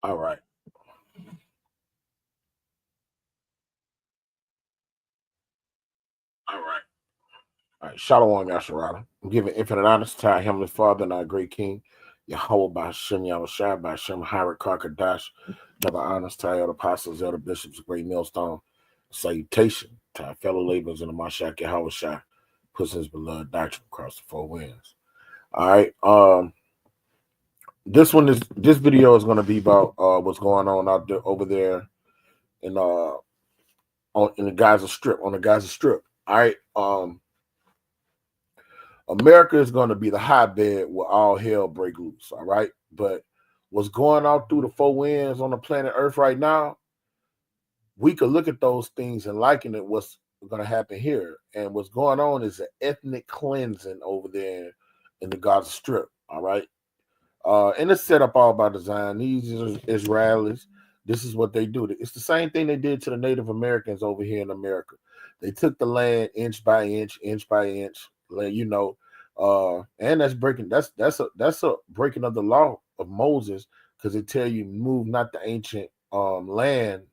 All right. All right. All right. Shalom, Yasharada. I'm giving infinite honor to our Heavenly Father and our great King, Yahweh by Hashem, Yahushua by Hashem, Hirat Kakadash. Double honors to our elder apostles, elder bishops, great millstone. Salutation to our fellow laborers in the Mashak Yahushua, puts his beloved doctrine across the four winds. All right. This video is going to be about what's going on out there over there in in the Gaza Strip, on the Gaza Strip. All right. America is going to be the hotbed where all hell break loose, all right? But what's going on through the four winds on the planet Earth right now, we could look at those things and liken it what's going to happen here. And what's going on is an ethnic cleansing over there in the Gaza Strip, all right? And it's set up all by design. These Israelis, this is what they do. It's the same thing they did to the Native Americans over here in America. They took the land inch by inch by inch, you know, and that's a breaking of the law of Moses, because they tell you move not the ancient land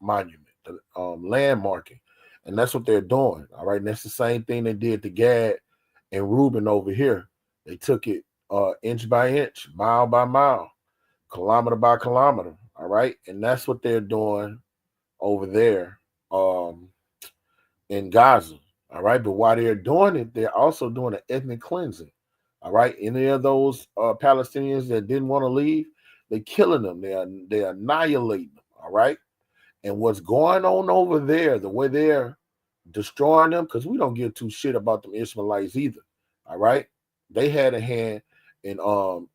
monument, the landmarking, and that's what they're doing. All right, and that's the same thing they did to Gad and Reuben over here. They took it inch by inch, mile by mile, kilometer by kilometer. All right, and that's what they're doing over there in Gaza. All right, but while they're doing it, they're also doing an ethnic cleansing. All right, any of those Palestinians that didn't want to leave, they're killing them. They're annihilating them. All right, and what's going on over there, the way they're destroying them, because we don't give two shit about them Ishmaelites either. All right, they had a hand in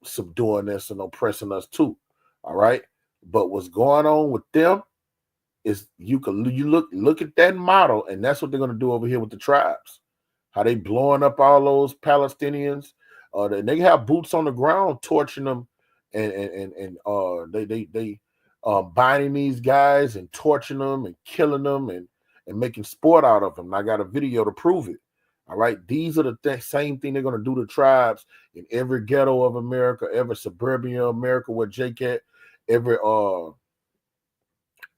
subduing us and oppressing us too. All right, but what's going on with them is you look at that model, and that's what they're going to do over here with the tribes. How they blowing up all those Palestinians. They have boots on the ground torching them, and they binding these guys and torching them and killing them and making sport out of them. And I got a video to prove it. All right, these are the same thing they're going to do to tribes in every ghetto of America, every suburban America where Jake at, every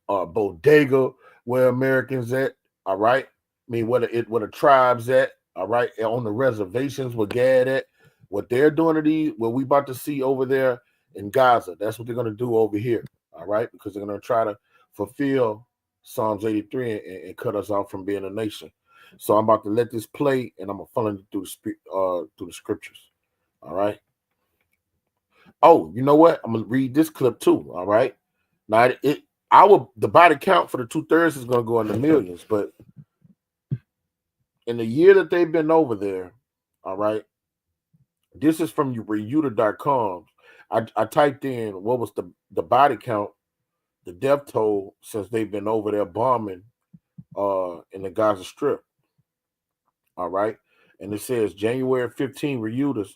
bodega where Americans at. All right, I mean where the tribes at. All right, on the reservations where Gad at. What they're doing to these, what we about to see over there in Gaza, that's what they're going to do over here. All right, because they're going to try to fulfill Psalms 83 and cut us off from being a nation. So I'm about to let this play, and I'm gonna follow it through the scriptures. All right. Oh, you know what? I'm gonna read this clip too. All right. Now the body count for the 2/3 is gonna go in the millions, but in the year that they've been over there, all right. This is from Reuta.com. I typed in what was the body count, the death toll since they've been over there bombing in the Gaza Strip. All right. And it says January 15, Reuters,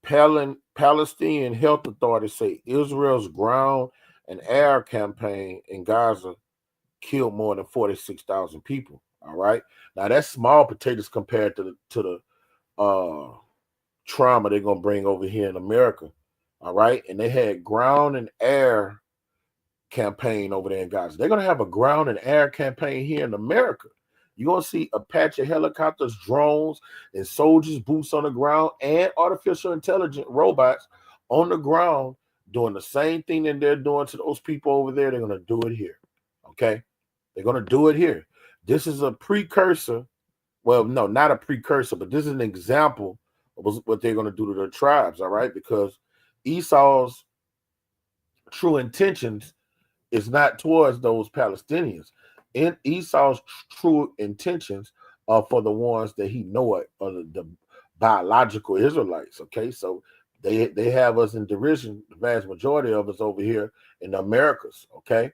Palestinian health authorities say Israel's ground and air campaign in Gaza killed more than 46,000 people. All right. Now that's small potatoes compared to the trauma they're gonna bring over here in America. All right. And they had ground and air campaign over there in Gaza. They're gonna have a ground and air campaign here in America. You're going to see Apache helicopters, drones, and soldiers, boots on the ground, and artificial intelligent robots on the ground doing the same thing that they're doing to those people over there. They're going to do it here. Okay? They're going to do it here. This is a precursor. Well, no, not a precursor, but this is an example of what they're going to do to their tribes, all right? Because Esau's true intentions is not towards those Palestinians. And Esau's true intentions are for the ones that he know are the biological Israelites. Okay, so they have us in derision, the vast majority of us over here in the Americas. Okay,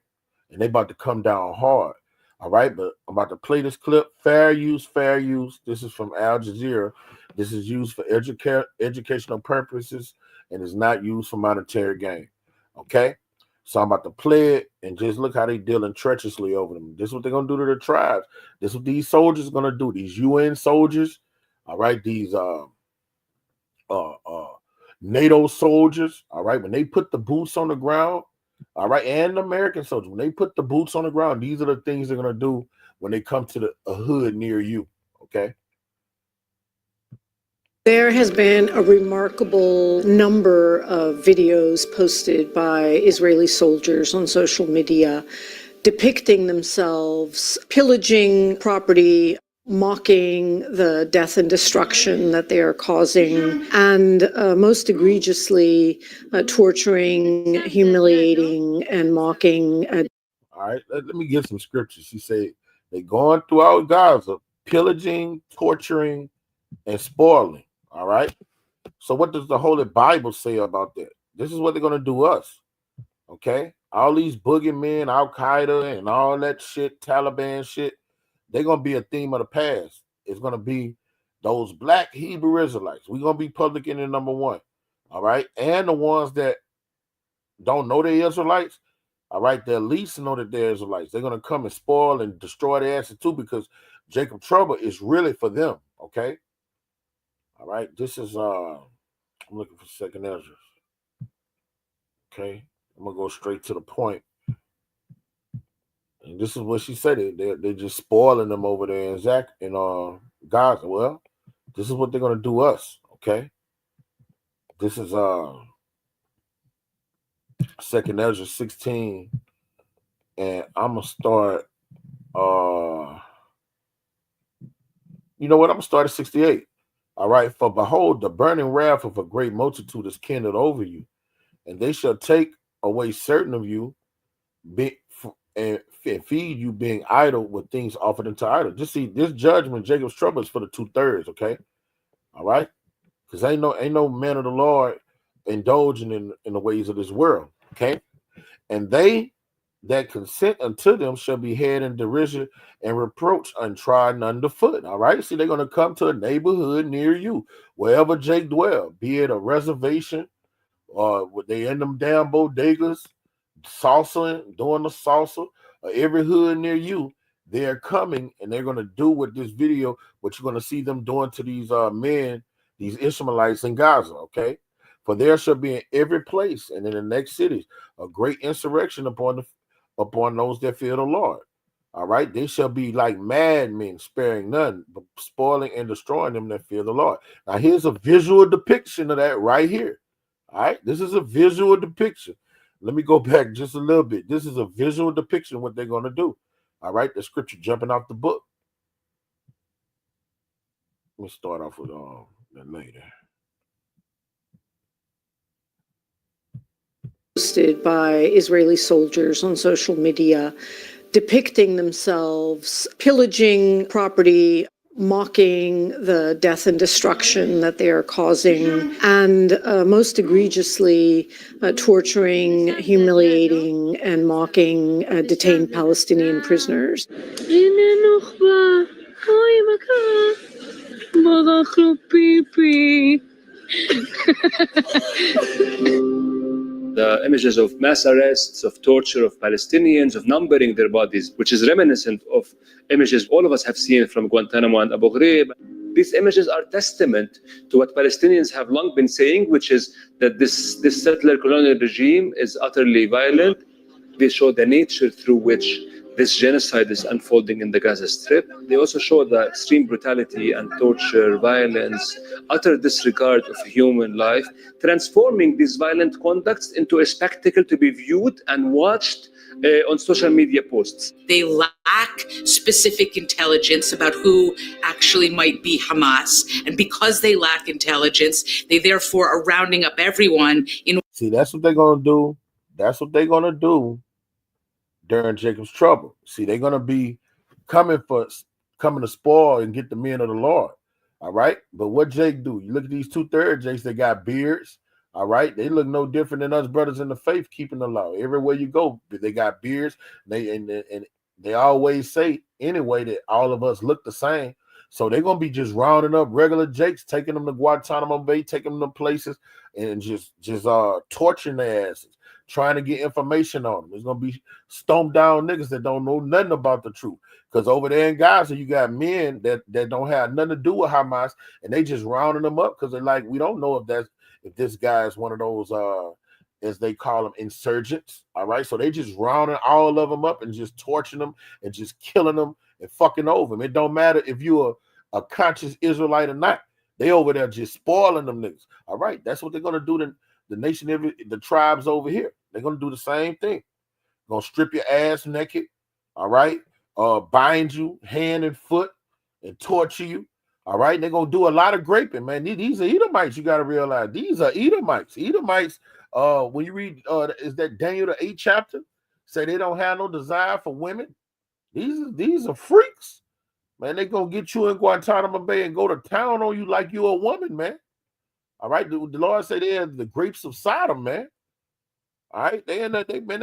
and they about to come down hard. All right, but I'm about to play this clip. Fair use, fair use. This is from Al Jazeera. This is used for educational purposes and is not used for monetary gain. Okay. So I'm about to play it and just look how they dealing treacherously over them. This is what they're gonna do to the tribes. This is what these soldiers are gonna do. These UN soldiers, all right, these NATO soldiers, all right, when they put the boots on the ground, All right, and American soldiers, when they put the boots on the ground, these are the things they're gonna do when they come to a hood near you. Okay. There has been a remarkable number of videos posted by Israeli soldiers on social media depicting themselves pillaging property, mocking the death and destruction that they are causing, and most egregiously torturing, humiliating, and mocking. All right, let me give some scriptures. She said they're going throughout Gaza, pillaging, torturing, and spoiling. All right. So what does the Holy Bible say about that? This is what they're gonna do us. Okay. All these boogeymen, Al Qaeda, and all that shit, Taliban shit, they're gonna be a theme of the past. It's gonna be those black Hebrew Israelites. We're gonna be public enemy number one. All right. And the ones that don't know they're Israelites, all right, they at least know that they're Israelites. They're gonna come and spoil and destroy their asses too, because Jacob trouble is really for them. Okay. All right. This is I'm looking for second Ezra. Okay. I'm gonna go straight to the point. And this is what she said. They're just spoiling them over there in Gaza. Well, this is what they're gonna do us. Okay. This is second Ezra 16, and I'm gonna start. You know what? I'm gonna start at 68. All right. For behold, the burning wrath of a great multitude is kindled over you, and they shall take away certain of you, and feed you being idle with things offered unto idol. Just see this judgment, Jacob's trouble is for the 2/3. Okay. All right. Because ain't no man of the Lord indulging in the ways of this world. Okay. And they that consent unto them shall be had in derision and reproach untrodden underfoot. All right. See, they're going to come to a neighborhood near you, wherever Jake dwell, be it a reservation or they in them damn bodegas, salsa, doing the salsa, every hood near you. They're coming and they're going to do with this video what you're going to see them doing to these men, these Ishmaelites in Gaza. Okay. For there shall be in every place and in the next cities a great insurrection upon those that fear the Lord. All right, they shall be like madmen, sparing none, but spoiling and destroying them that fear the Lord. Now, here's a visual depiction of that right here. All right, this is a visual depiction. Let me go back just a little bit. This is a visual depiction of what they're going to do. All right, the scripture jumping out the book. Let me start off with that later. Posted by Israeli soldiers on social media depicting themselves pillaging property, mocking the death and destruction that they are causing, and most egregiously torturing, humiliating, and mocking detained Palestinian prisoners. The images of mass arrests, of torture of Palestinians, of numbering their bodies, which is reminiscent of images all of us have seen from Guantanamo and Abu Ghraib. These images are testament to what Palestinians have long been saying, which is that this settler colonial regime is utterly violent. They show the nature through which this genocide is unfolding in the Gaza Strip. They also show the extreme brutality and torture, violence, utter disregard of human life, transforming these violent conducts into a spectacle to be viewed and watched on social media posts. They lack specific intelligence about who actually might be Hamas. And because they lack intelligence, they therefore are rounding up everyone in. See, that's what they're going to do. That's what they're going to do during Jacob's trouble. See, they're going to be coming to spoil and get the men of the Lord. All right. But what Jake do? You look at these 2/3 Jakes, they got beards. All right. They look no different than us brothers in the faith keeping the law. Everywhere you go, they got beards. And they always say anyway that all of us look the same. So they're going to be just rounding up regular Jakes, taking them to Guantanamo Bay, taking them to places and just torturing their asses, trying to get information on them. There's going to be stomped down niggas that don't know nothing about the truth. Because over there in Gaza, you got men that don't have nothing to do with Hamas, and they just rounding them up because they're like, we don't know if this guy is one of those as they call them, insurgents. All right, so they just rounding all of them up and just torturing them and just killing them and fucking over them. It don't matter if you're a conscious Israelite or not. They over there just spoiling them niggas. All right, that's what they're gonna do to the nation, the tribes over here. They're gonna do the same thing. Gonna strip your ass naked. All right, bind you hand and foot and torture you. All right, they're gonna do a lot of graping, man. These are Edomites. You gotta realize these are Edomites. Edomites. When you read, is that Daniel the 8th chapter? Say they don't have no desire for women. These are freaks, man. They gonna get you in Guantanamo Bay and go to town on you like you're a woman, man. All right, the Lord say they are the grapes of Sodom, man. All right, they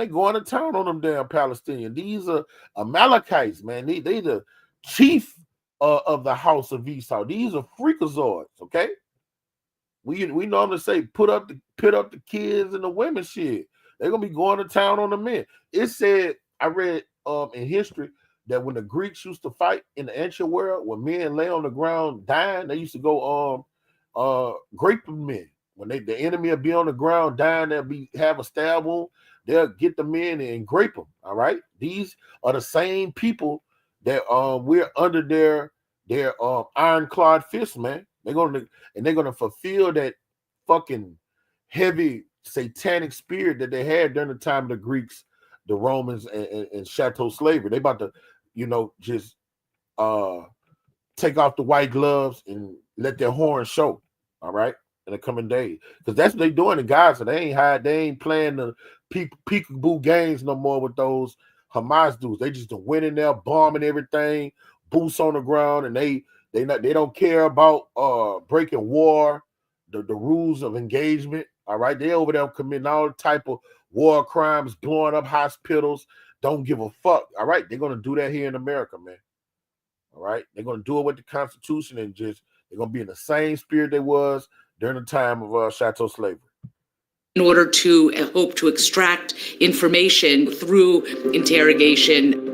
going to town on them damn Palestinians. These are Amalekites, man. They the chief of the house of Esau. These are freakazoids, okay? We normally say put up the kids and the women shit. They're gonna be going to town on the men. It said, I read in history that when the Greeks used to fight in the ancient world, when men lay on the ground dying, they used to go grape the men. When the enemy will be on the ground dying, they'll have a stab wound, they'll get the men and grape them. All right. These are the same people that we're under their ironclad fist, man. They're gonna fulfill that fucking heavy satanic spirit that they had during the time of the Greeks, the Romans, and chattel slavery. They about to, just take off the white gloves and let their horns show. All right, in the coming days, because that's what they're doing in Gaza. They ain't playing the peekaboo games no more with those Hamas dudes. They just went in there bombing everything, boots on the ground, and they don't care about breaking war, the rules of engagement. All right, they over there committing all type of war crimes, blowing up hospitals. Don't give a fuck. All right, they're gonna do that here in America, man. All right, they're gonna do it with the Constitution, and they're gonna be in the same spirit they was during the time of chattel slavery. In order to hope to extract information through interrogation.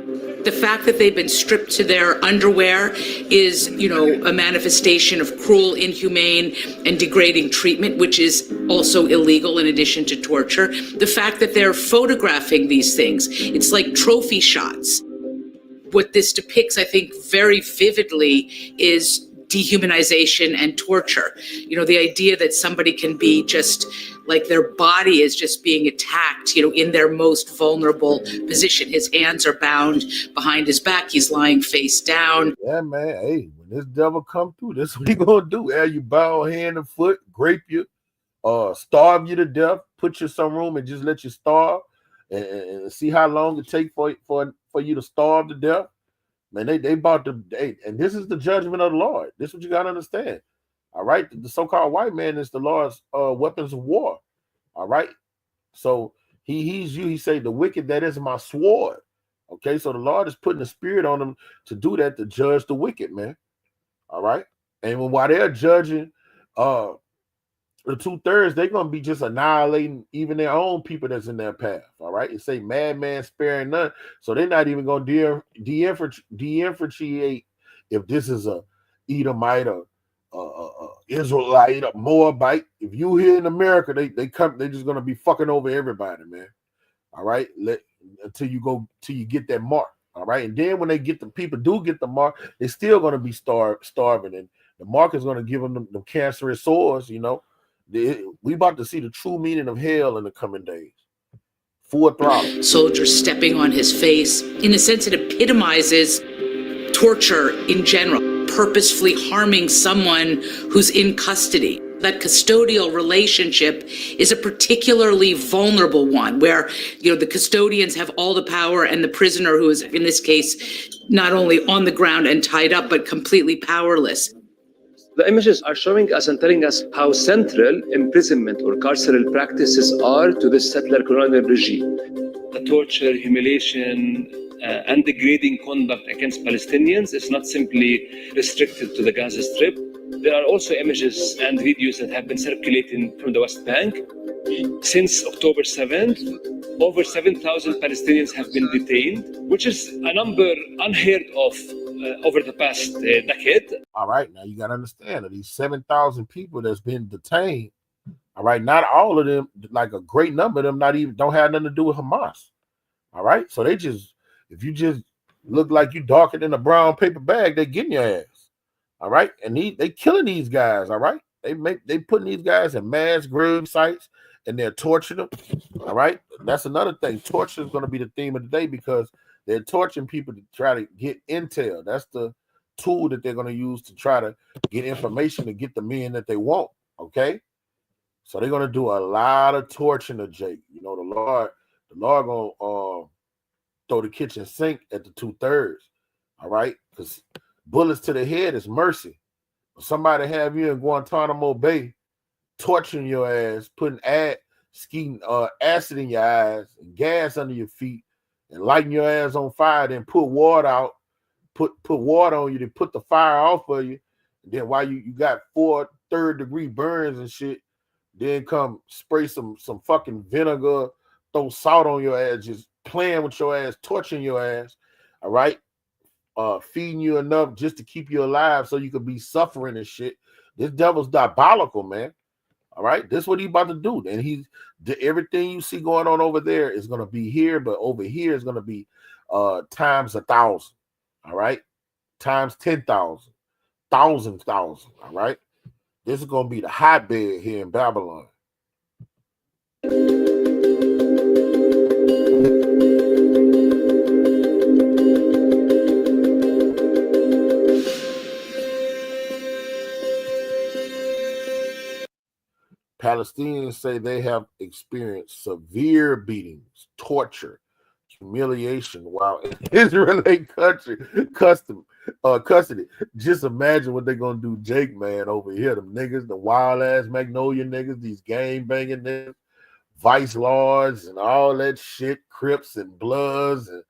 The fact that they've been stripped to their underwear is, a manifestation of cruel, inhumane, and degrading treatment, which is also illegal in addition to torture. The fact that they're photographing these things, it's like trophy shots. What this depicts, I think, very vividly is dehumanization and torture. The idea that somebody can be just like their body is just being attacked, in their most vulnerable position. His hands are bound behind his back. He's lying face down. Yeah, man. Hey, when this devil come through, this is what he gonna do. Have you bound hand and foot, grape you, starve you to death, put you in some room and just let you starve, and see how long it take for you to starve to death. Man, they about to, and this is the judgment of the Lord. This is what you got to understand. All right. The so-called white man is the Lord's weapons of war. All right. So he say, the wicked, that is my sword. Okay. So the Lord is putting the spirit on them to do that, to judge the wicked, man. All right. And while they're judging the 2/3, they're going to be just annihilating even their own people that's in their path. All right. It say madman sparing none. So they're not even going to differentiate if this is a Edomite or Israelite or Moabite. If you here in America, they're just going to be fucking over everybody, man. All right. Until you get that mark. All right. And then when people do get the mark, they're still going to be starving. And the mark is going to give them the cancerous sores, We about to see the true meaning of hell in the coming days. Full throttle. Soldiers stepping on his face. In a sense, it epitomizes torture in general, purposefully harming someone who's in custody. That custodial relationship is a particularly vulnerable one where, the custodians have all the power and the prisoner, who is in this case, not only on the ground and tied up, but completely powerless. The images are showing us and telling us how central imprisonment or carceral practices are to this settler colonial regime. The torture, humiliation, and degrading conduct against Palestinians is not simply restricted to the Gaza Strip. There are also images and videos that have been circulating from the West Bank. Since October 7th, over 7,000 Palestinians have been detained, which is a number unheard of over the past decade. All right, now you got to understand that these 7,000 people that's been detained, All right, not all of them, like a great number of them, don't have nothing to do with Hamas. All right, so if you just look like you darker than a brown paper bag, they getting your ass. All right, and they killing these guys. All right, they putting these guys in mass grave sites and they're torturing them. All right, that's another thing. Torture is going to be the theme of the day because they're torturing people to try to get intel. That's the tool that they're going to use to try to get information to get the men that they want. Okay, so they're going to do a lot of torturing to Jake. You know, the Lord gonna throw the kitchen sink at the 2/3. All right, because bullets to the head is mercy. Somebody have you in Guantanamo Bay torturing your ass, putting acid in your eyes and gas under your feet and lighting your ass on fire, then put water out, put water on you, then put the fire off of you. And then while you got 4 third-degree burns and shit, then come spray some fucking vinegar, throw salt on your ass, just playing with your ass, torturing your ass. All right. Feeding you enough just to keep you alive so you could be suffering and shit. This devil's diabolical, man. All right, this is what he's about to do. And everything you see going on over there is going to be here, but over here is going to be times 1,000. All right, times 10,000, thousands. All right, this is going to be the hotbed here in Babylon. Palestinians say they have experienced severe beatings, torture, humiliation while in Israeli custody. Just imagine what they're gonna do, Jake, man, over here. Them niggas, the wild ass Magnolia niggas, these gang banging niggas, vice lords, and all that shit, Crips and Bloods, and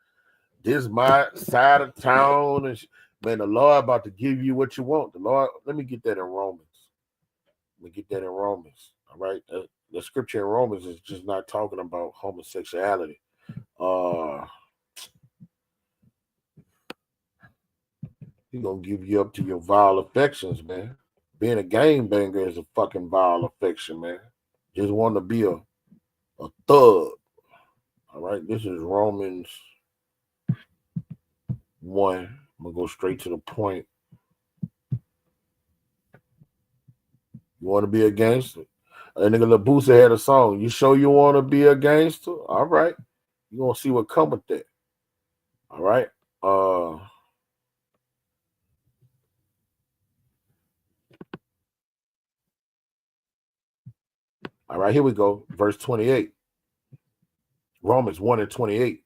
this my side of town. And man, the Lord about to give you what you want. The Lord, let me get that in Romans. All right, the scripture in Romans is just not talking about homosexuality. He's gonna give you up to your vile affections, man. Being a gang banger is a fucking vile affection, man. Just want to be a thug. All right, this is Romans 1. I'm gonna go straight to the point. You want to be a gangster? That nigga LaBusa had a song. You sure you want to be a gangster? All right. You're going to see what come with that. All right. All right, here we go. Verse 28. Romans 1:28.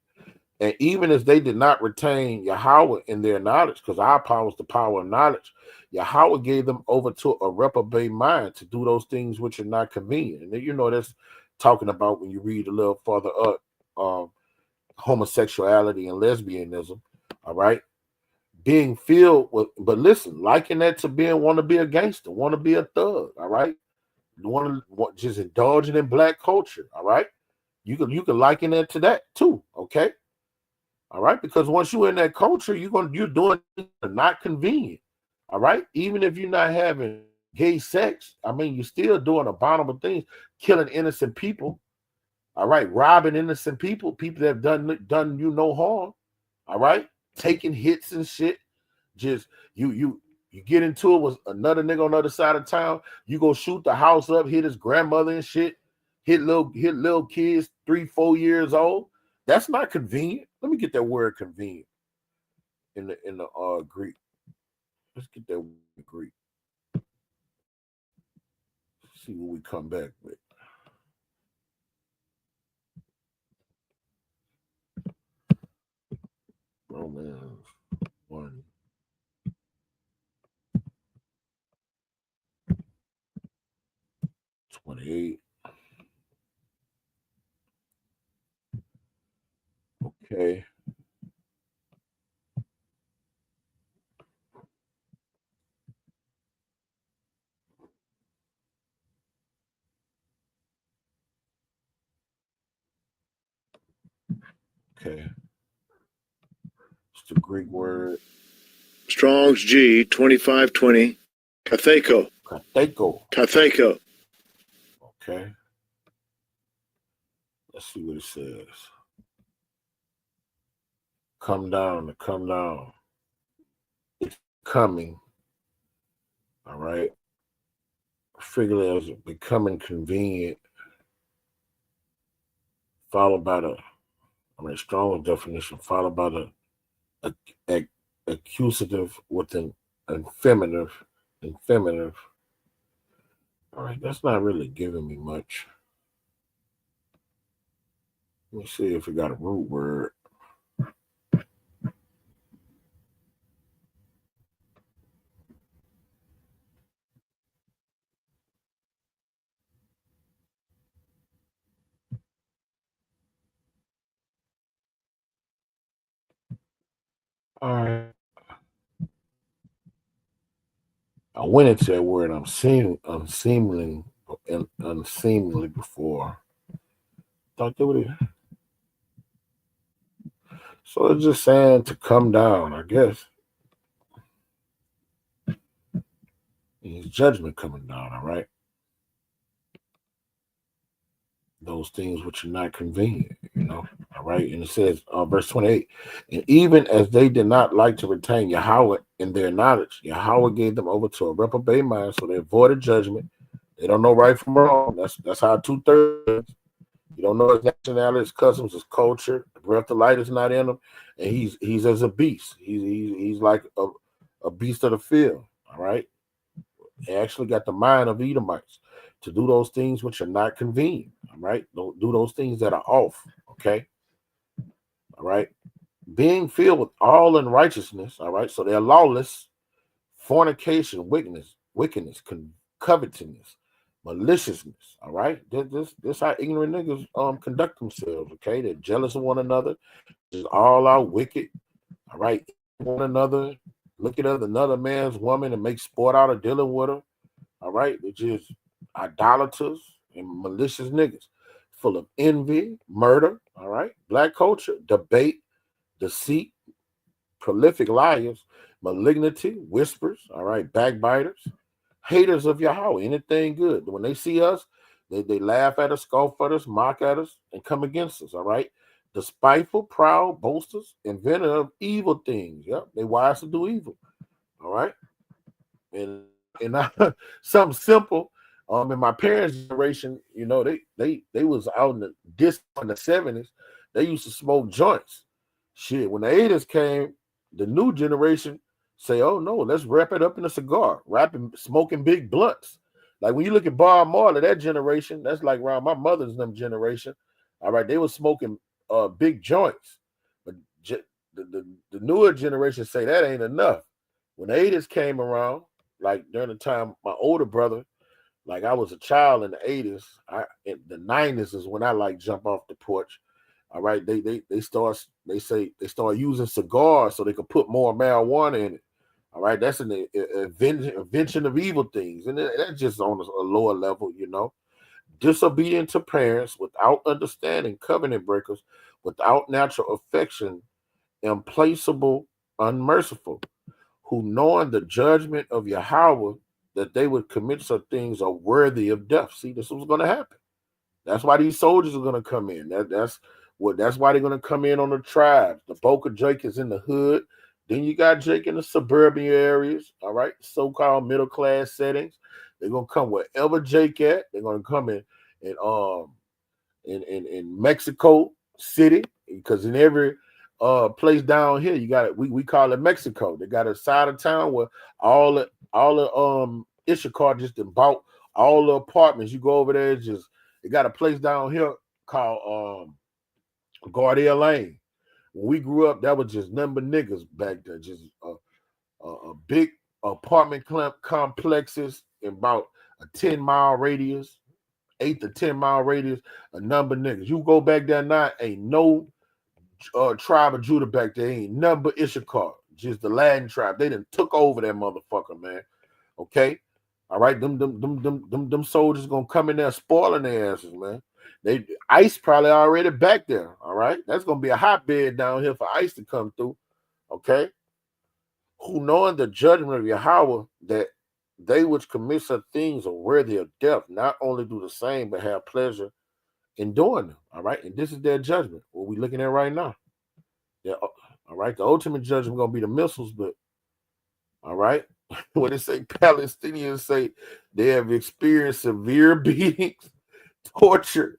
And even as they did not retain Yahweh in their knowledge, because our power is the power of knowledge, Yahweh gave them over to a reprobate mind to do those things which are not convenient. And then, you know, that's talking about when you read a little further up, homosexuality and lesbianism. All right. Being filled with, but listen, liken that to want to be a gangster, want to be a thug. All right. Want to just indulging in black culture. All right. You can liken that to that too. Okay. All right, because once you're in that culture, you're doing not convenient. All right, even if you're not having gay sex, I mean, you're still doing abominable things, killing innocent people. All right, robbing innocent people that have done you no harm. All right, taking hits and shit. Just you get into it with another nigga on the other side of town. You go shoot the house up, hit his grandmother and shit. Hit little kids 3-4 years old. That's not convenient. Let me get that word convenient in the Greek. Let's get that word in Greek. Let's see what we come back with. Romans 1. $28. Okay. Okay. It's the Greek word. Strong's G 2520. Katheko. Katheko. Katheko. Okay. Let's see what it says. Come down, come down. It's coming. All right. Figure as becoming convenient, followed by the strong definition, followed by the accusative with an infinitive. All right, that's not really giving me much. Let me see if we got a root word. All right. I went into that word unseemly before. Thought they would. So it's just saying to come down, I guess. His judgment coming down, all right? Those things which are not convenient, all right? And it says, verse 28, and even as they did not like to retain Yahweh in their knowledge, Yahweh gave them over to a reprobate mind, so they avoided judgment. They don't know right from wrong. That's how 2/3. You don't know his nationality, his customs, his culture. The breath of light is not in him, and he's as a beast. He's like a beast of the field, all right? They actually got the mind of Edomites to do those things which are not convenient. All right. Don't do those things that are off. Okay. All right. Being filled with all unrighteousness. All right. So they're lawless, fornication, wickedness, covetousness, maliciousness. All right. This how ignorant niggas conduct themselves. Okay. They're jealous of one another, just all out wicked. All right. One another, look at another man's woman and make sport out of dealing with her. All right, which is idolaters and malicious niggas, full of envy, murder. All right, black culture, debate, deceit, prolific liars, malignity, whispers. All right, backbiters, haters of Yahweh, anything good. When they see us, they laugh at us, scoff at us, mock at us, and come against us. All right, despiteful, proud, boasters, inventor of evil things. Yep, they wise to do evil. All right, and something simple. In my parents' generation, they was out in the 70s. They used to smoke joints. Shit, when the 80s came, the new generation say, "Oh no, let's wrap it up in a cigar, smoking big blunts." Like when you look at Bob Marley, that generation, that's like around my mother's generation. All right, they were smoking big joints, but the newer generation say that ain't enough. When the 80s came around, like during the time my older brother, like I was a child in the 80s, in the 90s is when I like jump off the porch. All right, they start using cigars so they could put more marijuana in it. All right, that's an invention of evil things, and that's just on a lower level, Disobedient to parents, without understanding, covenant breakers, without natural affection, implacable, unmerciful, who knowing the judgment of Yahweh that they would commit such things are worthy of death. See, this was going to happen. That's why these soldiers are going to come in. That's why they're going to come in on the tribes. The Boca Jake is in the hood. Then you got Jake in the suburban areas, all right, so-called middle-class settings. They're going to come wherever Jake at. They're going to come in Mexico City, because in every place down here, you got it. We call it Mexico. They got a side of town where all the Issachar just bought all the apartments. You go over there, they got a place down here called Gardea Lane. When we grew up, that was just number niggas back there, just a big apartment complexes in about a 10-mile radius, 8 to 10-mile radius, a number of niggas. You go back there now, ain't no tribe of Judah back there, ain't nothing but Issachar, just the Latin tribe. They done took over that motherfucker, man. Okay, all right. Them soldiers gonna come in there spoiling their asses, man. ICE probably already back there. All right, that's gonna be a hotbed down here for ICE to come through. Okay, who knowing the judgment of Yahweh that they which commit such things are worthy of death, not only do the same, but have pleasure in doing them. All right. And this is their judgment, what we're looking at right now. Yeah, all right. The ultimate judgment gonna be the missiles, but all right. When they say Palestinians say they have experienced severe beatings, torture,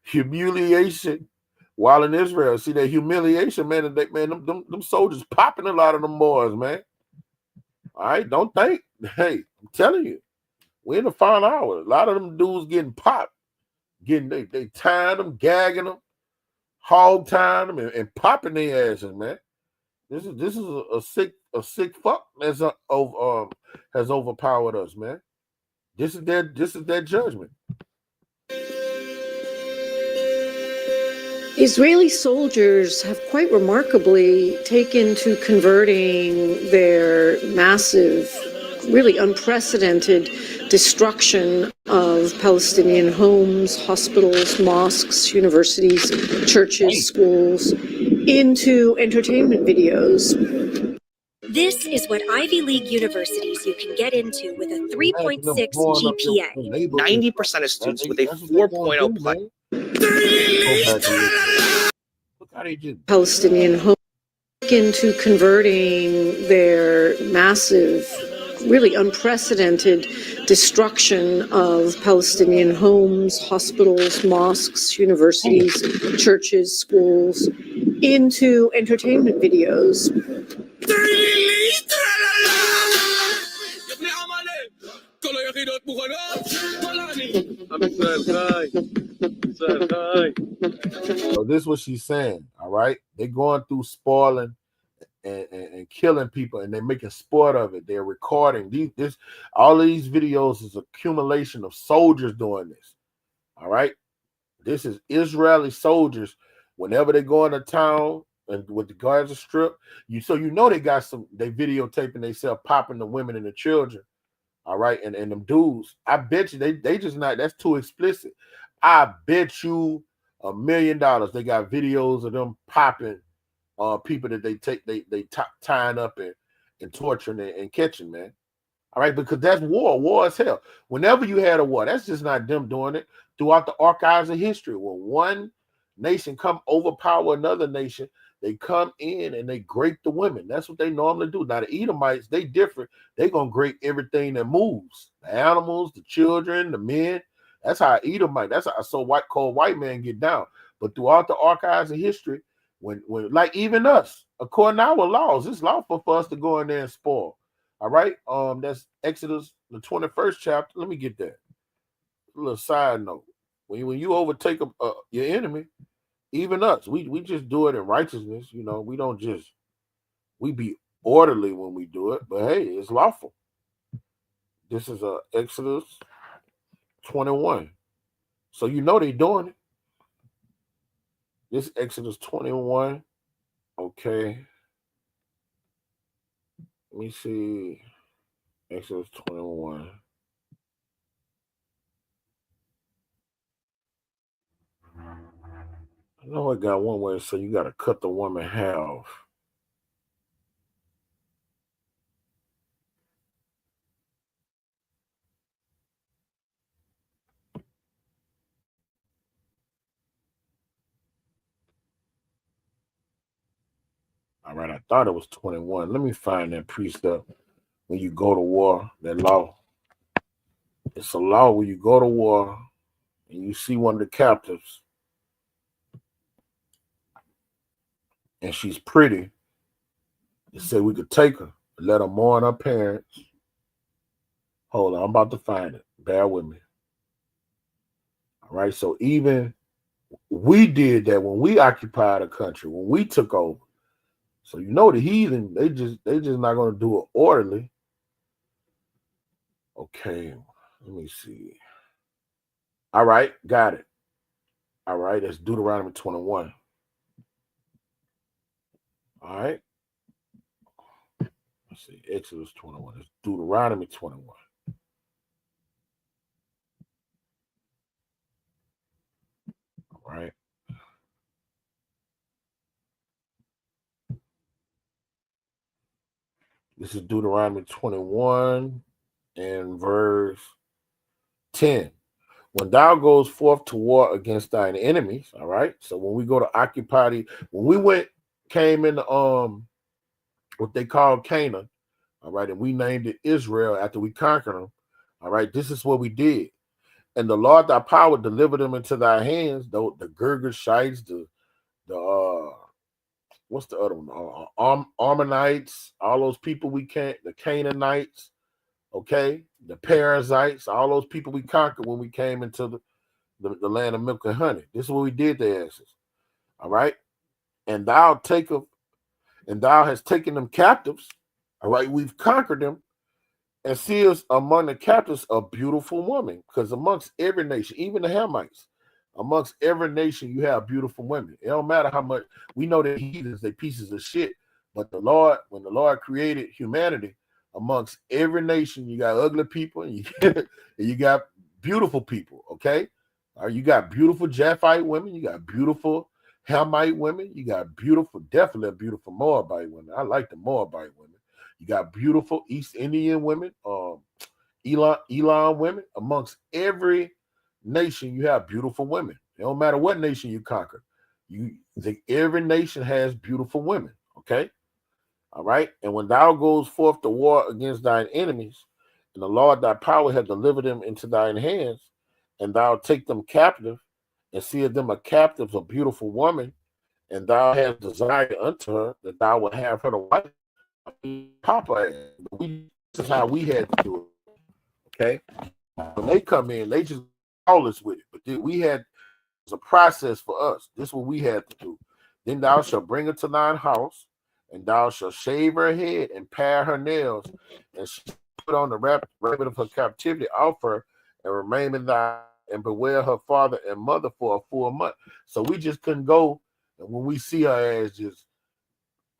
humiliation while in Israel. See that humiliation, man, them soldiers popping a lot of them boys, man. All right, don't think. Hey, I'm telling you, we're in the final hour. A lot of them dudes getting popped, they tying them, gagging them, hog tying them, and popping their asses, man. This is a sick fuck that's has overpowered us, man. This is their judgment. Israeli soldiers have quite remarkably taken to converting their massive, really unprecedented destruction of Palestinian homes, hospitals, mosques, universities, churches, schools into entertainment videos. This is what Ivy League universities you can get into with a 3.6 GPA. 90% of students with a 4.0 plus. Look how they just Palestinian homes into converting their massive, really unprecedented destruction of Palestinian homes, hospitals, mosques, universities, churches, schools into entertainment videos. So this is what she's saying. All right, they're going through spoiling and killing people, and they're making sport of it. They're recording all of these videos is accumulation of soldiers doing this. All right, this is Israeli soldiers. Whenever they go into town and with the Gaza Strip, they videotaping themselves popping the women and the children. All right, and them dudes, I bet you they just not. That's too explicit. I bet you $1 million they got videos of them popping people that they tying up and torturing and catching, man. All right, because that's war is hell. Whenever you had a war, that's just not them doing it. Throughout the archives of history, when one nation come overpower another nation, they come in and they grape the women. That's what they normally do. Now the Edomites, they different. They gonna grape everything that moves: the animals, the children, the men. That's how Edomite. That's how called white man get down. But throughout the archives of history, when like even us, according to our laws, it's lawful for us to go in there and spoil. All right. That's Exodus, the 21st chapter. Let me get that. A little side note. When you overtake your enemy, even us, we just do it in righteousness. You know, we be orderly when we do it, but hey, it's lawful. This is Exodus 21. So you know they doing it. This Exodus 21. Okay. Let me see. Exodus 21. I know I got one way, so you got to cut the woman in half. All right, I thought it was 21. Let me find that precept. When you go to war, that law. It's a law when you go to war and you see one of the captives and she's pretty. They say we could take her, let her mourn her parents. Hold on, I'm about to find it. Bear with me. All right, so even we did that when we occupied a country, when we took over. So you know the heathen, they just not gonna do it orderly. Okay, let me see. All right, got it. All right, that's Deuteronomy 21. All right. Let's see, Exodus 21. It's Deuteronomy 21. All right. This is Deuteronomy 21. and verse 10. When thou goes forth to war against thine enemies, all right. So when we go to occupy when we came into what they call Canaan, all right, and we named it Israel after we conquered them, all right. This is what we did. And the Lord thy power delivered them into thy hands, though the Girgashites, the what's the other one? Ammonites, all those people the Canaanites, okay, the Perizzites, all those people we conquered when we came into the land of milk and honey. This is what we did to asses. All right. And thou hast taken them captives. All right, we've conquered them. And seest among the captives a beautiful woman, because amongst every nation, even the Hamites, amongst every nation, you have beautiful women. It don't matter how much we know that heathens, they pieces of shit. But when the Lord created humanity, amongst every nation, you got ugly people and you got beautiful people. Okay, you got beautiful Japhite women, you got beautiful Hamite women, you got definitely beautiful Moabite women. I like the Moabite women. You got beautiful East Indian women, Elam women. Amongst every nation, you have beautiful women. It don't matter what nation you conquer. Every nation has beautiful women. Okay, all right. And when thou goes forth to war against thine enemies, and the Lord thy power hath delivered them into thine hands, and thou take them captive, and seest them a captive, a beautiful woman, and thou hast desired unto her that thou would have her to wife. Papa, this is how we had to do it. Okay, when they come in, they just call us with it. But we had a process for us. This is what we had to do. Then thou shalt bring her to thine house, and thou shalt shave her head and pare her nails, and she put on the raiment of her captivity off her, and remain in thy and bewail her father and mother for a full month. So we just couldn't go, and when we see her as just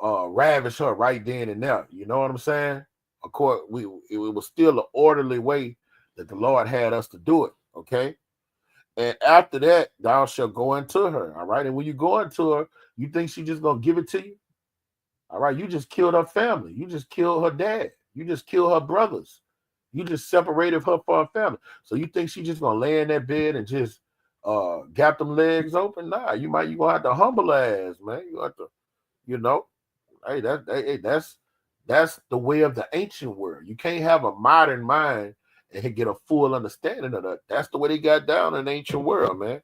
ravish her right then and there. You know what I'm saying? Of course, it was still an orderly way that the Lord had us to do it. Okay. And after that, thou shalt go into her. All right. And when you go into her, you think she's just gonna give it to you? All right. You just killed her family. You just killed her dad. You just killed her brothers. You just separated her from her family. So you think she's just gonna lay in that bed and just gap them legs open? Nah, you gonna have to humble her ass, man. You have to, you know. Hey, that's the way of the ancient world. You can't have a modern mind and get a full understanding of that. That's the way they got down in the ancient world, man.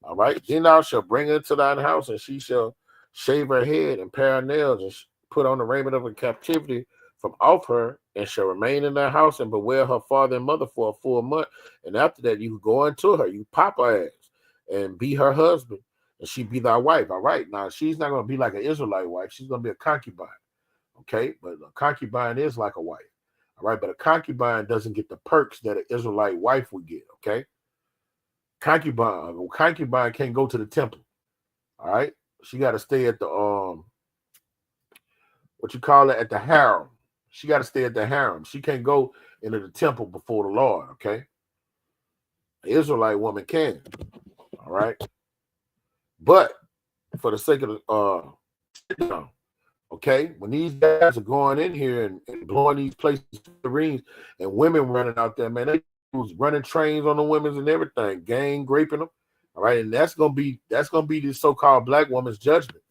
All right. Then thou shalt bring her to thine house, and she shall shave her head and pare her nails, and put on the raiment of her captivity from off her, and shall remain in that house and bewail her father and mother for a full month. And after that, you go into her, you pop her ass and be her husband, and she be thy wife. All right. Now, she's not going to be like an Israelite wife. She's going to be a concubine. Okay. But a concubine is like a wife. All right. But a concubine doesn't get the perks that an Israelite wife would get. Okay. Concubine can't go to the temple. All right. She got to stay at the, at the harem. She got to stay at the harem. She can't go into the temple before the Lord. Okay. An Israelite woman can. All right. But for the sake of okay, when these guys are going in here and blowing these places to the rings, and women running out there, man, they was running trains on the women and everything, gang raping them. All right, and that's gonna be the so-called black woman's judgment.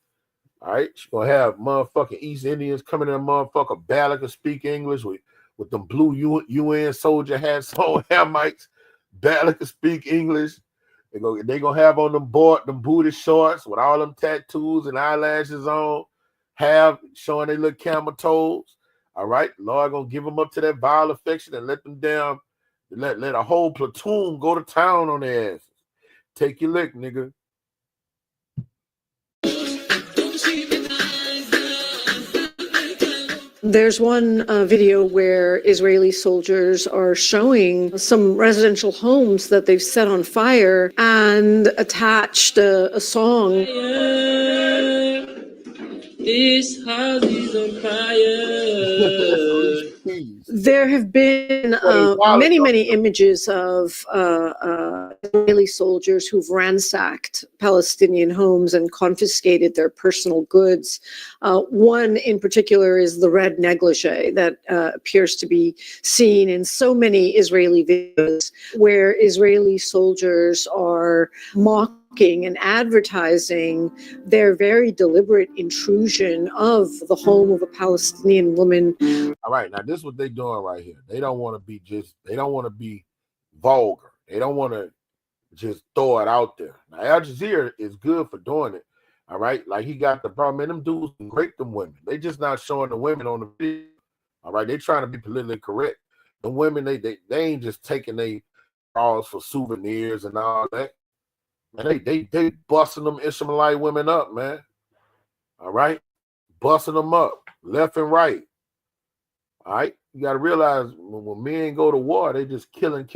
All right, she's gonna have motherfucking East Indians coming in, motherfucker Bala can speak English with them blue UN soldier hats on, Hamites. Bala can speak English. They gonna have on them booty shorts with all them tattoos and eyelashes on, showing their little camel toes. All right, Lord gonna give them up to that vile affection and let them down. Let a whole platoon go to town on their asses. Take your lick, nigga. There's one video where Israeli soldiers are showing some residential homes that they've set on fire and attached a song. This house is on fire. Please. There have been many images of Israeli soldiers who've ransacked Palestinian homes and confiscated their personal goods. One in particular is the red negligee that appears to be seen in so many Israeli videos where Israeli soldiers are mocking and advertising their very deliberate intrusion of the home of a Palestinian woman. All right, now this is what they're doing right here. They don't want to be vulgar. They don't want to just throw it out there. Now Al Jazeera is good for doing it. All right, like he got the problem, and them dudes can rape them women. They just not showing the women on the video. All right, they trying to be politically correct. The women, they ain't just taking they calls for souvenirs and all that. Man, they busting them Ishmaelite women up, man. All right, busting them up left and right. All right, you got to realize when men go to war, they just killing,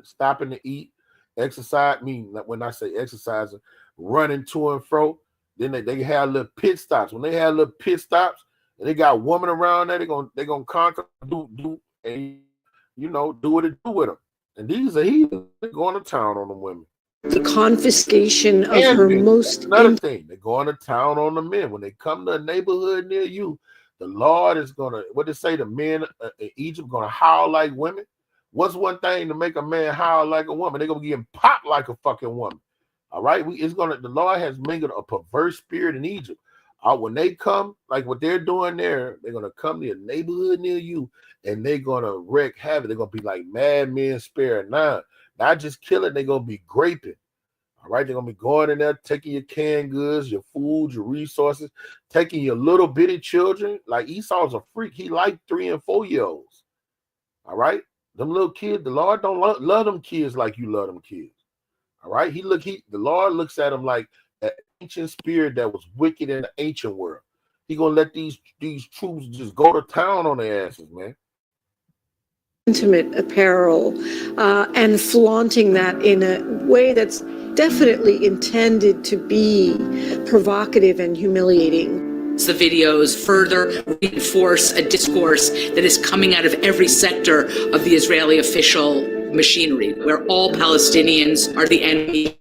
stopping to eat, exercise. I mean, when I say exercising, running to and fro. Then they have little pit stops. When they have little pit stops, and they got women around there, they're gonna conquer, do and do what it do with them. And these are heathens. They're going to town on the women. The confiscation of her most. Another thing, they're going to town on the men. When they come to a neighborhood near you, the Lord is gonna, what they say, the men in Egypt gonna howl like women. What's one thing to make a man howl like a woman? They're gonna get him popped like a fucking woman. All right, the Lord has mingled a perverse spirit in Egypt. When they come, like what they're doing there, they're gonna come to a neighborhood near you, and they're gonna wreak havoc. They're gonna be like madmen sparing none. Not just killing, they're gonna be graping. All right, they're gonna be going in there, taking your canned goods, your food, your resources, taking your little bitty children. Like Esau's a freak. He liked 3 and 4 year olds. All right, them little kids. The Lord don't love them kids like you love them kids. All right, the Lord looks at them like an ancient spirit that was wicked in the ancient world. He gonna let these troops just go to town on their asses, man. Intimate apparel and flaunting that in a way that's definitely intended to be provocative and humiliating. The videos further reinforce a discourse that is coming out of every sector of the Israeli official machinery, where all Palestinians are the enemy.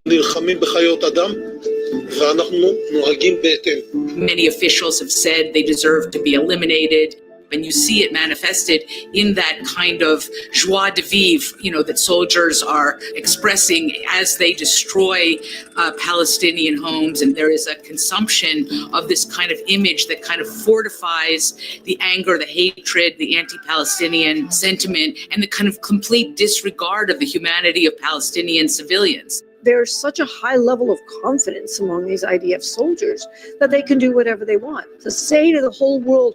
Many officials have said they deserve to be eliminated. And you see it manifested in that kind of joie de vivre, that soldiers are expressing as they destroy Palestinian homes. And there is a consumption of this kind of image that kind of fortifies the anger, the hatred, the anti-Palestinian sentiment, and the kind of complete disregard of the humanity of Palestinian civilians. There's such a high level of confidence among these IDF soldiers that they can do whatever they want. To say to the whole world,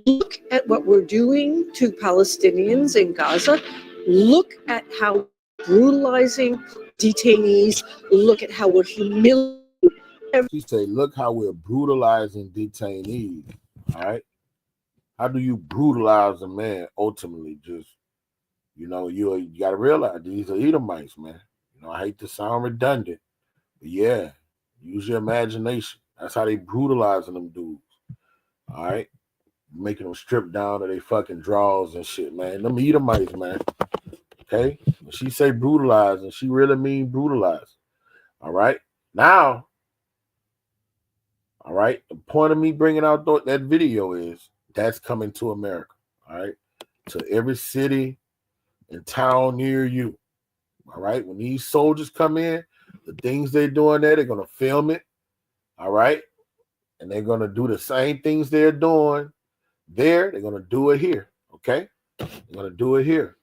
look at what we're doing to Palestinians in Gaza. Look at how brutalizing detainees. Look at how we're humiliating. She said, look how we're brutalizing detainees. All right. How do you brutalize a man? Ultimately, just, you got to realize these are Edomites, man. I hate to sound redundant, but yeah, use your imagination. That's how they brutalizing them dudes. All right. Making them strip down to their fucking drawers and shit, man. Them Edomites, man. Okay? When she say brutalize, and she really mean brutalize. All right? Now, all right, the point of me bringing out that video is that's coming to America. All right? To every city and town near you. All right? When these soldiers come in, the things they're doing there, they're going to film it. All right? And they're going to do the same things they're doing there, they're going to do it here, okay? They're going to do it here.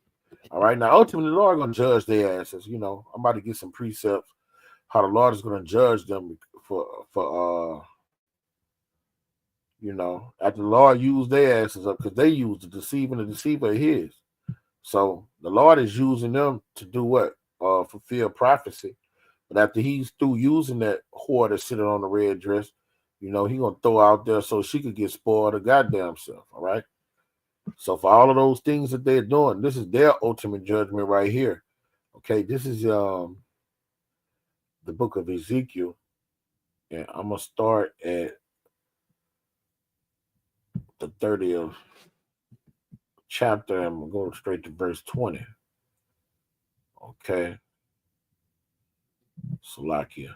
All right, now ultimately the Lord is going to judge their asses. I'm about to get some precepts how the Lord is going to judge them for after the Lord used their asses up, because they used the deceiver and the deceiver of his. So the Lord is using them to do what? Fulfill prophecy. But after he's through using that whore that's sitting on the red dress, he gonna throw out there so she could get spoiled her goddamn self. All right. So for all of those things that they're doing, this is their ultimate judgment right here. Okay, this is the book of Ezekiel, and I'm gonna start at the 30th chapter. I'm going straight to verse 20. Okay. Salakia.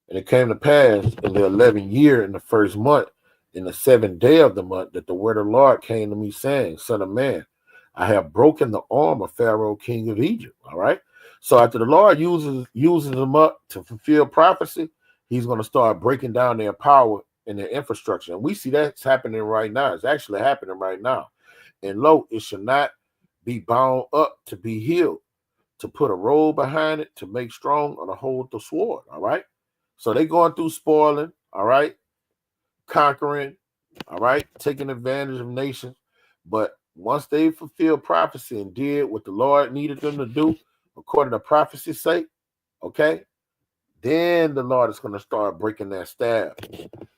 And it came to pass in the 11th year, in the first month, in the 7th day of the month, that the word of the Lord came to me, saying, Son of man, I have broken the arm of Pharaoh, king of Egypt. All right. So after the Lord uses them up to fulfill prophecy, he's going to start breaking down their power and their infrastructure. And we see that's happening right now. It's actually happening right now. And lo, it shall not be bound up to be healed, to put a robe behind it, to make strong, or to hold the sword. All right. So they going through spoiling, all right, conquering, all right, taking advantage of nations. But once they fulfilled prophecy and did what the Lord needed them to do, according to prophecy's sake, okay, then the Lord is going to start breaking their staff,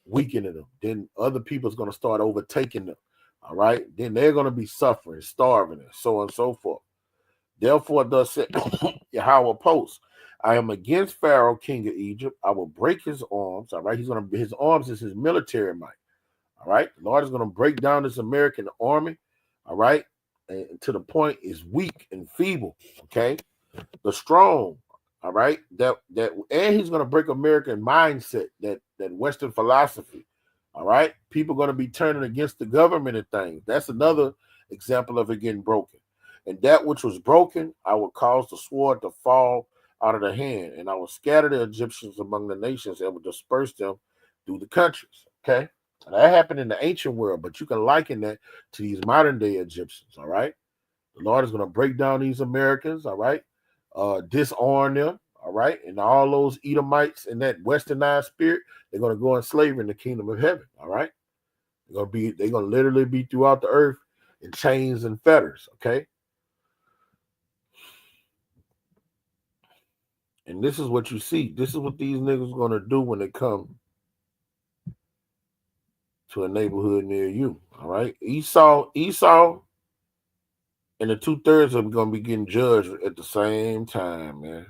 weakening them. Then other people's going to start overtaking them, all right? Then they're going to be suffering, starving, and so on and so forth. Therefore, thus said Yahweh of hosts, I am against Pharaoh, king of Egypt. I will break his arms. All right. His arms is his military might. All right. The Lord is going to break down this American army. All right. And to the point is weak and feeble. Okay. The strong. All right. And he's going to break American mindset, that Western philosophy. All right. People are going to be turning against the government and things. That's another example of it getting broken. And that which was broken, I will cause the sword to fall out of the hand, and I will scatter the Egyptians among the nations and will disperse them through the countries. Okay. And that happened in the ancient world, but you can liken that to these modern day Egyptians. All right. The Lord is going to break down these Americans. All right. Disarm them. All right. And all those Edomites and that westernized spirit, they're going to go in slavery in the kingdom of heaven. All right. They're going to literally be throughout the earth in chains and fetters. Okay. And this is what you see. This is what these niggas going to do when they come to a neighborhood near you. All right. Esau, and the 2/3 of them going to be getting judged at the same time, man.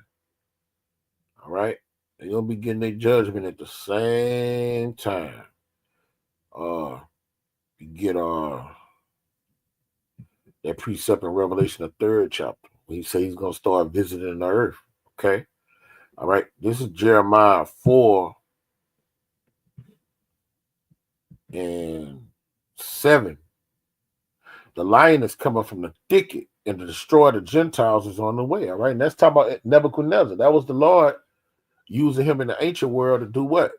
All right. They're going to be getting their judgment at the same time. You get that precept in Revelation, the 3rd chapter, when he says he's going to start visiting the earth. Okay. All right. This is Jeremiah 4:7. The lion is coming from the thicket, and to destroy the Gentiles is on the way. All right. And that's talking about Nebuchadnezzar. That was the Lord using him in the ancient world to do what?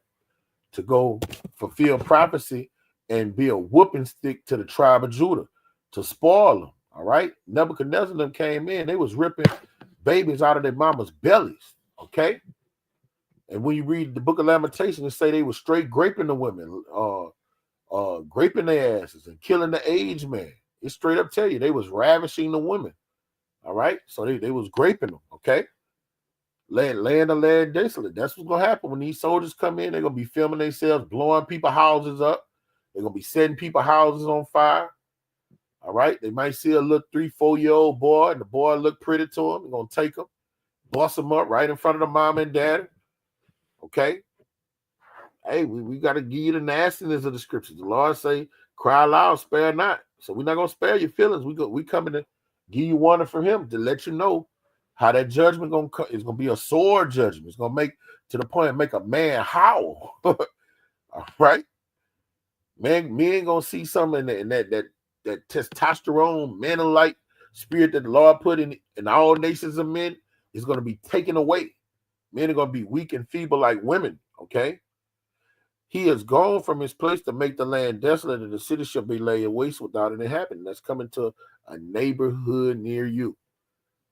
To go fulfill prophecy and be a whooping stick to the tribe of Judah, to spoil them. All right. Nebuchadnezzar them came in, they was ripping babies out of their mama's bellies. Okay. And when you read the book of Lamentations, it say they were straight graping the women, graping their asses and killing the aged man. It straight up tell you they was ravishing the women. All right. So they was graping them. Okay. Land desolate. That's what's gonna happen when these soldiers come in. They're gonna be filming themselves, blowing people's houses up. They're gonna be setting people's houses on fire. All right. They might see a little 3-4-year-old boy, and the boy look pretty to him. They're gonna take him, bust him up right in front of the mom and dad. Okay. Hey, we got to give you the nastiness of the scriptures. The Lord say, cry loud, spare not. So we're not going to spare your feelings. We coming to give you warning from him to let you know how that judgment is going to be a sword judgment. It's going to make, to the point, make a man howl. All right? Man, men going to see something in that testosterone, man-like spirit that the Lord put in all nations of men is going to be taken away. Men are going to be weak and feeble like women, okay? He is gone from his place to make the land desolate, and the city shall be laid waste without an inhabitant. That's coming to a neighborhood near you.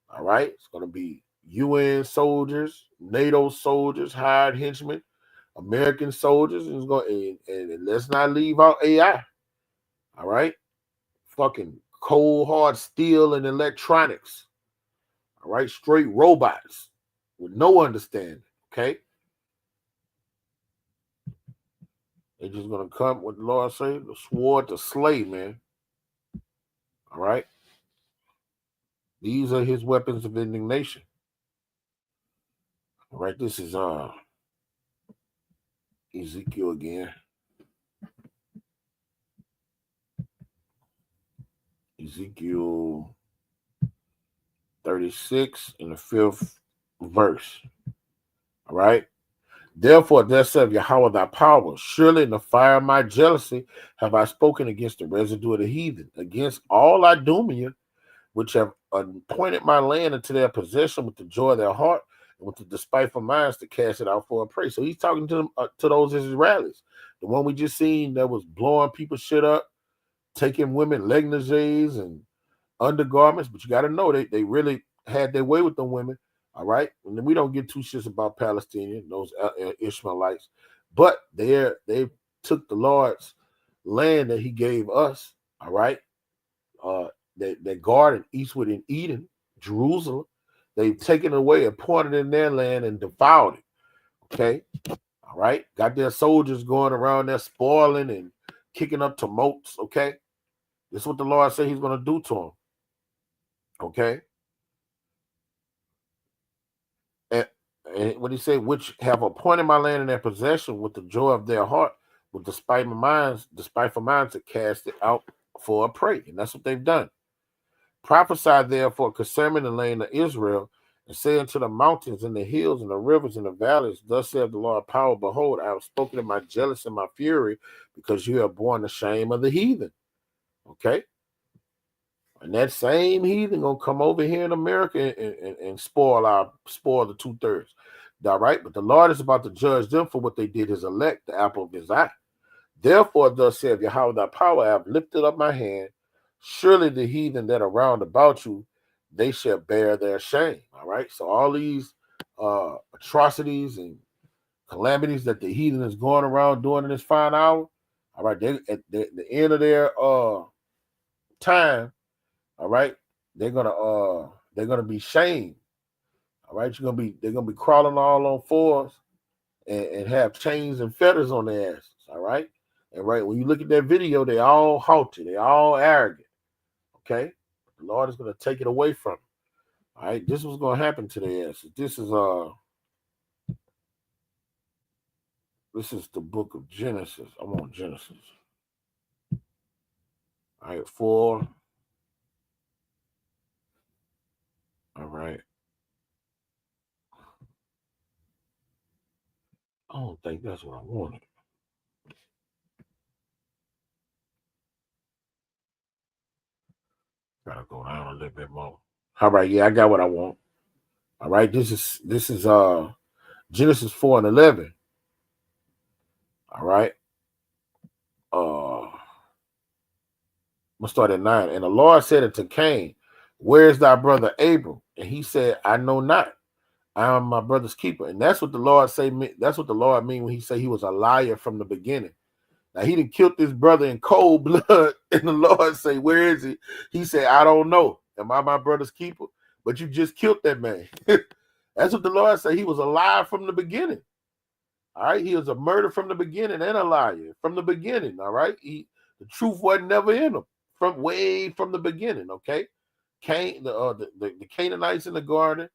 All right? It's going to be UN soldiers, NATO soldiers, hired henchmen, American soldiers, and, and let's not leave out AI. All right? Fucking cold, hard steel and electronics. All right? Straight robots with no understanding. Okay? They're just going to come, what the Lord say, the sword to slay, man. All right? These are his weapons of indignation. All right, this is Ezekiel again. Ezekiel 36 in the 5th verse. All right. Therefore, thus saith Yahweh thy power, surely in the fire of my jealousy have I spoken against the residue of the heathen, against all Idumea, which have appointed my land into their possession with the joy of their heart and with the despiteful minds to cast it out for a prey. So he's talking to them, to those Israelis, the one we just seen that was blowing people's shit up, taking women negligees and undergarments. But you got to know they really had their way with the women. All right, and then we don't get two shits about Palestinians, those Ishmaelites, but they took the Lord's land that He gave us. All right, that garden eastward in Eden, Jerusalem, they've taken it away, appointed in their land, and devoured it. Okay, all right, got their soldiers going around there spoiling and kicking up tumults. Okay, this is what the Lord said He's going to do to them. Okay. And what He said, which have appointed my land in their possession with the joy of their heart, with despiteful minds to cast it out for a prey. And that's what they've done. Prophesy therefore concerning the land of Israel, and say unto the mountains and the hills and the rivers and the valleys, thus saith the Lord power, behold, I have spoken in my jealousy and my fury, because you have borne the shame of the heathen. Okay. And that same heathen gonna come over here in America and spoil the 2/3. All right, but the Lord is about to judge them for what they did, His elect, the apple of His eye. Therefore, thus saith Yahweh thy power, I have lifted up my hand. Surely the heathen that are round about you, they shall bear their shame. All right, so all these atrocities and calamities that the heathen is going around doing in this fine hour. All right, they at the end of their time. All right, they're gonna be shamed. All right, they're gonna be crawling all on fours and have chains and fetters on their asses. All right, and right when you look at that video, they all haughty, they all arrogant. Okay, the Lord is gonna take it away from them. All right, this was gonna happen to their asses. This is the book of Genesis. I'm on Genesis. All right, 4. All right. I don't think that's what I wanted. Gotta go down a little bit more. All right, yeah, I got what I want. All right, this is Genesis 4:11. All right. I'm gonna start at 9. And the Lord said unto Cain, where is thy brother Abel? And he said, I know not. I am my brother's keeper. And that's what the Lord say. That's what the Lord mean when He say He was a liar from the beginning. Now He done killed this brother in cold blood, and the Lord say, where is he? He said, I don't know. Am I my brother's keeper? But you just killed that man. That's what the Lord say. He was a liar from the beginning. All right, he was a murderer from the beginning and a liar from the beginning. All right, the truth wasn't never in him from the beginning. Okay, Cain, the Canaanites in the garden.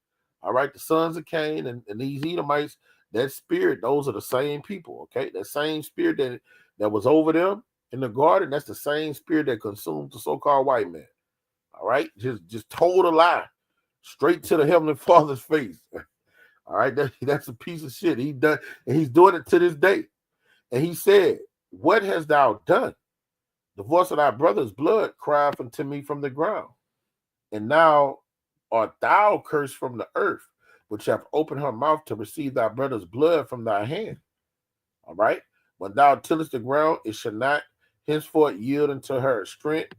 All right, the sons of Cain and these Edomites. That spirit, those are the same people. Okay, that same spirit that was over them in the garden. That's the same spirit that consumed the so-called white man. All right, just told a lie straight to the Heavenly Father's face. All right, that's a piece of shit. He done, and he's doing it to this day. And He said, what hast thou done? The voice of thy brother's blood crieth unto me from the ground. And now art thou cursed from the earth, which hath opened her mouth to receive thy brother's blood from thy hand. All right. When thou tillest the ground, it shall not henceforth yield unto her strength,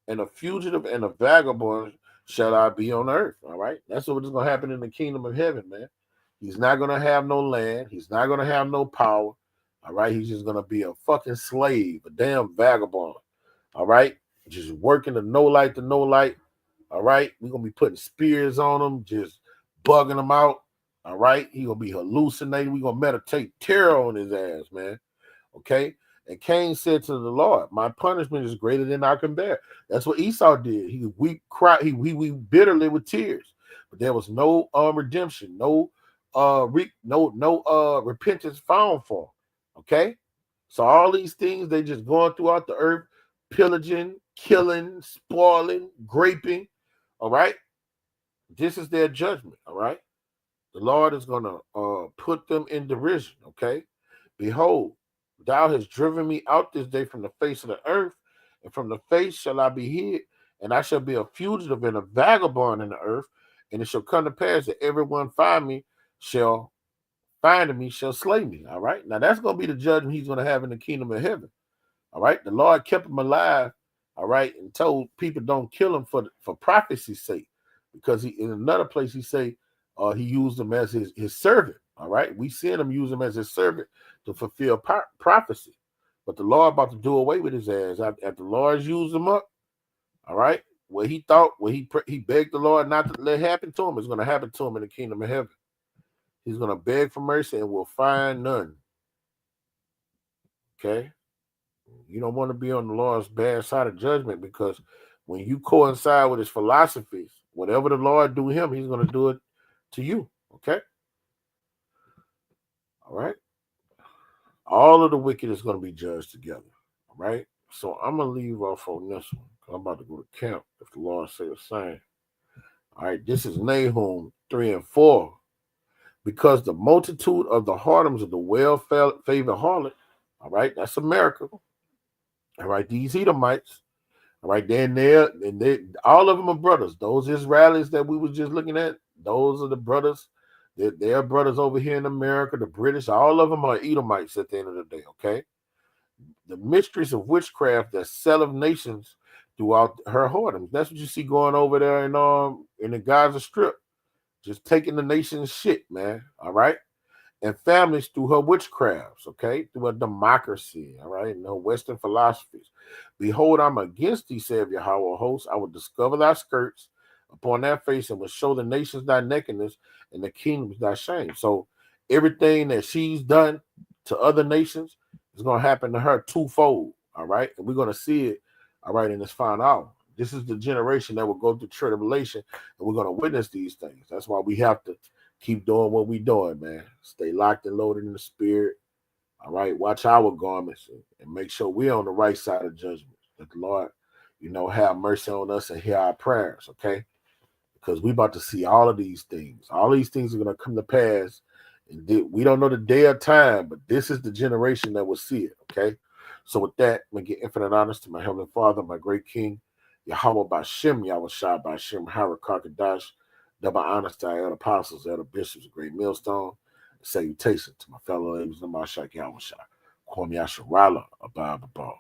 and a fugitive and a vagabond shall I be on earth. All right. That's what is going to happen in the kingdom of heaven, man. He's not going to have no land. He's not going to have no power. All right. He's just going to be a fucking slave, a damn vagabond. All right. Just working to no light. All right. We're going to be putting spears on him, just bugging him out. All right. He's going to be hallucinating. We're going to meditate terror on his ass, man. Okay. And Cain said to the Lord, my punishment is greater than I can bear. That's what Esau did. He cried, he wept bitterly with tears. But there was no redemption, no repentance found for him. Okay? So all these things, they just going throughout the earth, pillaging, killing, spoiling, raping. All right. This is their judgment. All right. The Lord is going to put them in derision. Okay. Behold, thou hast driven me out this day from the face of the earth, and from the face shall I be hid, and I shall be a fugitive and a vagabond in the earth. And it shall come to pass that everyone finding me shall slay me. All right. Now that's going to be the judgment he's going to have in the kingdom of heaven. All right. The Lord kept him alive. All right. And told people don't kill him for prophecy's sake. Because he in another place he say he used him as his servant. All right. We seen him use him as his servant to fulfill prophecy. But the Lord about to do away with his ass. After the Lord's used him up, all right, what he thought, what he begged the Lord not to let happen to him is going to happen to him in the kingdom of heaven. He's going to beg for mercy and will find none. Okay? You don't want to be on the Lord's bad side of judgment, because when you coincide with his philosophies, whatever the Lord do him, he's going to do it to you. Okay? All right? All of the wicked is going to be judged together. All right? So I'm going to leave off on this one, because I'm about to go to camp if the Lord say the same. All right, this is Nahum 3 and 4. Because the multitude of the whoredoms of the well-favored harlot, all right, that's America. All right, these Edomites, all right, they all of them are brothers. Those Israelis that we was just looking at, those are the brothers. They're brothers over here in America, the British, all of them are Edomites at the end of the day, okay? The mysteries of witchcraft that selleth nations throughout her whoredoms. That's what you see going over there in the Gaza Strip. Just taking the nation's shit, man, all right? And families through her witchcrafts, okay? Through her democracy, all right? And her Western philosophies. Behold, I'm against thee, saith Yahweh of hosts. I will discover thy skirts upon thy face and will show the nations thy nakedness and the kingdoms thy shame. So everything that she's done to other nations is going to happen to her twofold, all right? And we're going to see it, all right, in this final hour. This is the generation that will go through tribulation, and we're going to witness these things. That's why we have to keep doing what we're doing, man. Stay locked and loaded in the spirit. All right. Watch our garments and make sure we're on the right side of judgment. That the Lord, have mercy on us and hear our prayers, okay? Because we're about to see all of these things. All these things are going to come to pass. And we don't know the day or time, but this is the generation that will see it, okay? So with that, I'm going to get infinite honors to my Heavenly Father, my great King, Yahweh Bashem, Yahweh Shai Bashem, Harakakadash, double honors to our elder apostles, elder bishops, great millstone. Salutation to my fellow ladies, Namashak Yahweh Shai, Kwame Yasharala, Abba Ball.